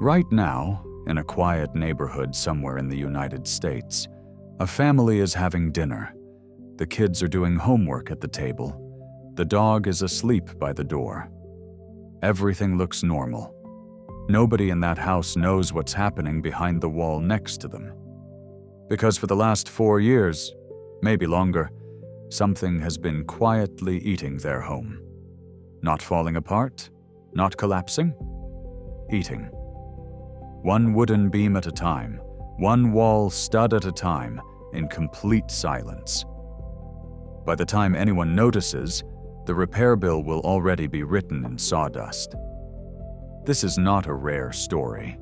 Right now, in a quiet neighborhood somewhere in the United States, a family is having dinner. The kids are doing homework at the table. The dog is asleep by the door. Everything looks normal. Nobody in that house knows what's happening behind the wall next to them. Because for the last 4 years, maybe longer, something has been quietly eating their home. Not falling apart, not collapsing, eating. One wooden beam at a time, one wall stud at a time, in complete silence. By the time anyone notices, the repair bill will already be written in sawdust. This is not a rare story.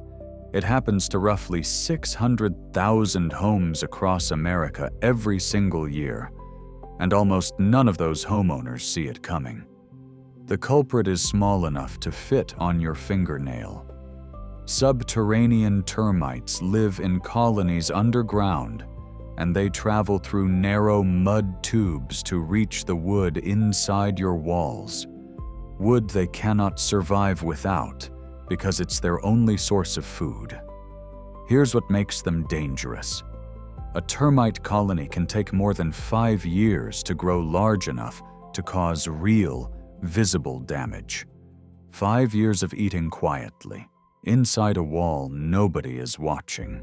It happens to roughly 600,000 homes across America every single year, and almost none of those homeowners see it coming. The culprit is small enough to fit on your fingernail. Subterranean termites live in colonies underground, and they travel through narrow mud tubes to reach the wood inside your walls. Wood they cannot survive without, because it's their only source of food. Here's what makes them dangerous. A termite colony can take more than 5 years to grow large enough to cause real, visible damage. 5 years of eating quietly, inside a wall nobody is watching.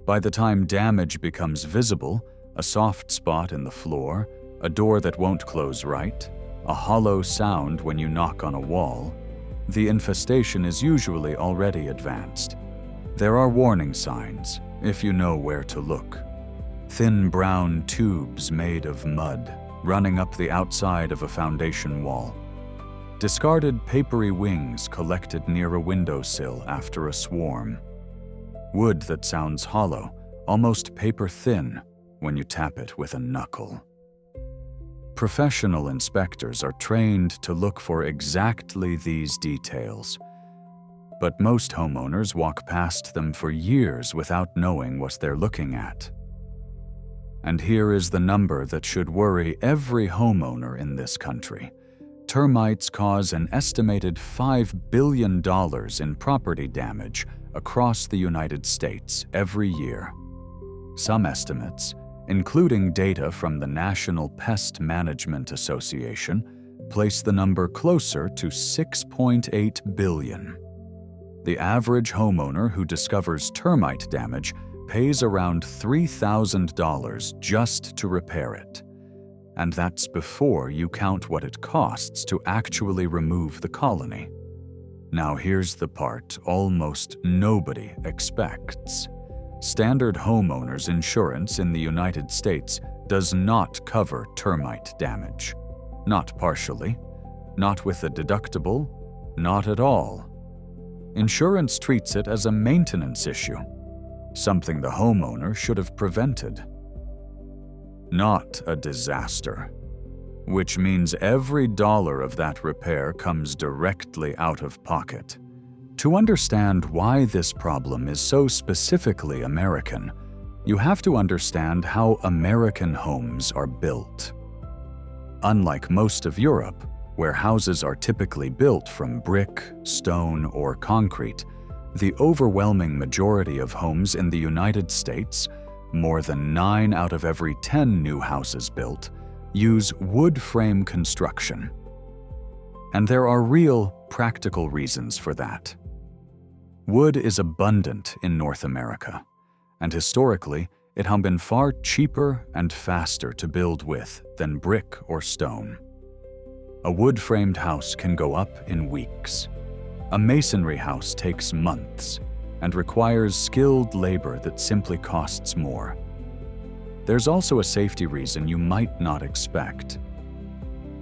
By the time damage becomes visible, a soft spot in the floor, a door that won't close right, a hollow sound when you knock on a wall, the infestation is usually already advanced. There are warning signs, if you know where to look. Thin brown tubes made of mud running up the outside of a foundation wall. Discarded papery wings collected near a windowsill after a swarm. Wood that sounds hollow, almost paper-thin, when you tap it with a knuckle. Professional inspectors are trained to look for exactly these details, but most homeowners walk past them for years without knowing what they're looking at. And here is the number that should worry every homeowner in this country. Termites cause an estimated $5 billion in property damage across the United States every year. Some estimates, including data from the National Pest Management Association, place the number closer to 6.8 billion. The average homeowner who discovers termite damage pays around $3,000 just to repair it. And that's before you count what it costs to actually remove the colony. Now here's the part almost nobody expects. Standard homeowners insurance in the United States does not cover termite damage. Not partially, not with a deductible, not at all. Insurance treats it as a maintenance issue, something the homeowner should have prevented. Not a disaster, which means every dollar of that repair comes directly out of pocket. To understand why this problem is so specifically American, you have to understand how American homes are built. Unlike most of Europe, where houses are typically built from brick, stone, or concrete, the overwhelming majority of homes in the United States, more than 9 out of every 10 new houses built, use wood frame construction. And there are real, practical reasons for that. Wood is abundant in North America, and historically, it has been far cheaper and faster to build with than brick or stone. A wood-framed house can go up in weeks. A masonry house takes months and requires skilled labor that simply costs more. There's also a safety reason you might not expect.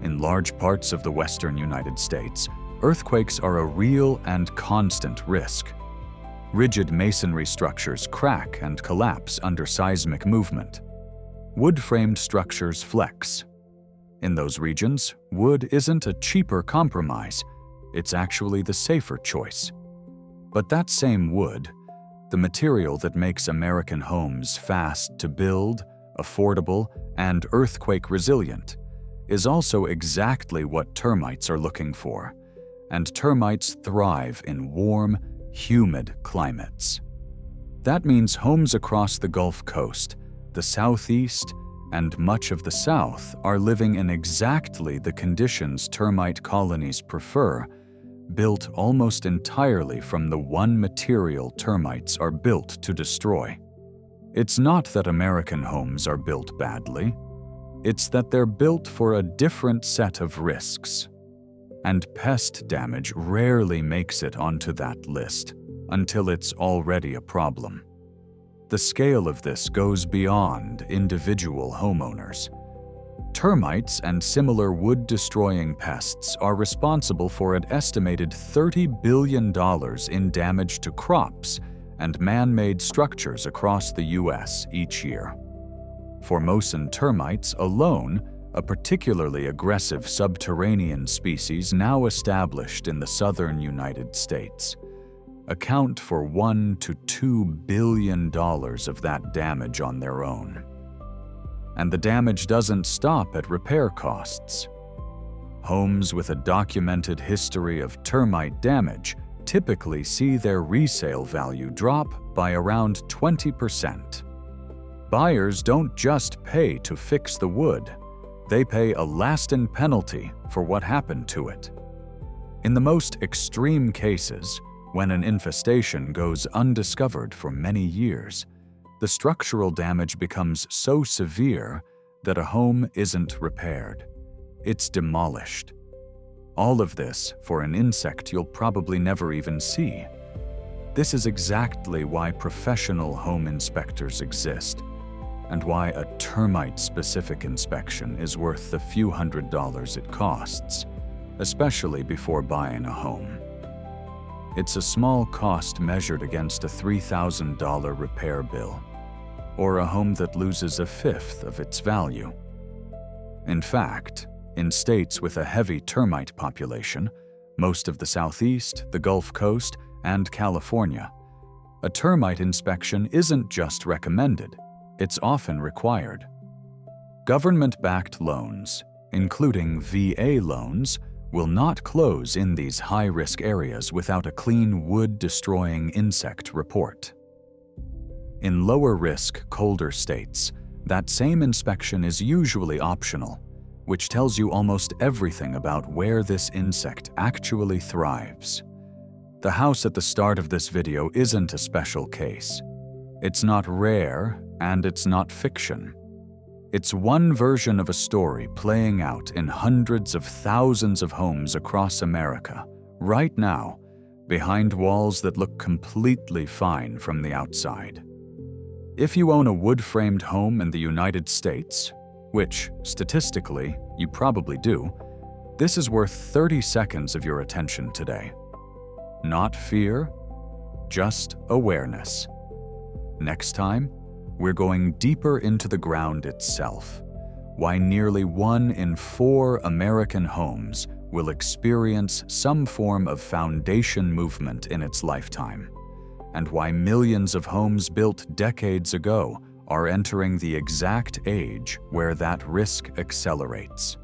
In large parts of the western United States, earthquakes are a real and constant risk. Rigid masonry structures crack and collapse under seismic movement. Wood-framed structures flex. In those regions, wood isn't a cheaper compromise, it's actually the safer choice. But that same wood, the material that makes American homes fast to build, affordable, and earthquake resilient, is also exactly what termites are looking for. And termites thrive in warm, humid climates. That means homes across the Gulf Coast, the Southeast, and much of the South are living in exactly the conditions termite colonies prefer, built almost entirely from the one material termites are built to destroy. It's not that American homes are built badly. It's that they're built for a different set of risks. And pest damage rarely makes it onto that list until it's already a problem. The scale of this goes beyond individual homeowners. Termites and similar wood-destroying pests are responsible for an estimated $30 billion in damage to crops and man-made structures across the U.S. each year. Formosan termites alone, a particularly aggressive subterranean species now established in the southern United States, account for $1 to $2 billion of that damage on their own. And the damage doesn't stop at repair costs. Homes with a documented history of termite damage typically see their resale value drop by around 20%. Buyers don't just pay to fix the wood, they pay a lasting penalty for what happened to it. In the most extreme cases, when an infestation goes undiscovered for many years, the structural damage becomes so severe that a home isn't repaired. It's demolished. All of this for an insect you'll probably never even see. This is exactly why professional home inspectors exist, and why a termite-specific inspection is worth the few $100s it costs, especially before buying a home. It's a small cost measured against a $3,000 repair bill, or a home that loses a fifth of its value. In fact, in states with a heavy termite population, most of the Southeast, the Gulf Coast, and California, a termite inspection isn't just recommended, it's often required. Government-backed loans, including VA loans, will not close in these high-risk areas without a clean wood-destroying insect report. In lower-risk, colder states, that same inspection is usually optional, which tells you almost everything about where this insect actually thrives. The house at the start of this video isn't a special case. It's not rare, and it's not fiction. It's one version of a story playing out in hundreds of thousands of homes across America, right now, behind walls that look completely fine from the outside. If you own a wood-framed home in the United States, which, statistically, you probably do, this is worth 30 seconds of your attention today. Not fear, just awareness. Next time, we're going deeper into the ground itself, why nearly 1 in 4 American homes will experience some form of foundation movement in its lifetime, and why millions of homes built decades ago are entering the exact age where that risk accelerates.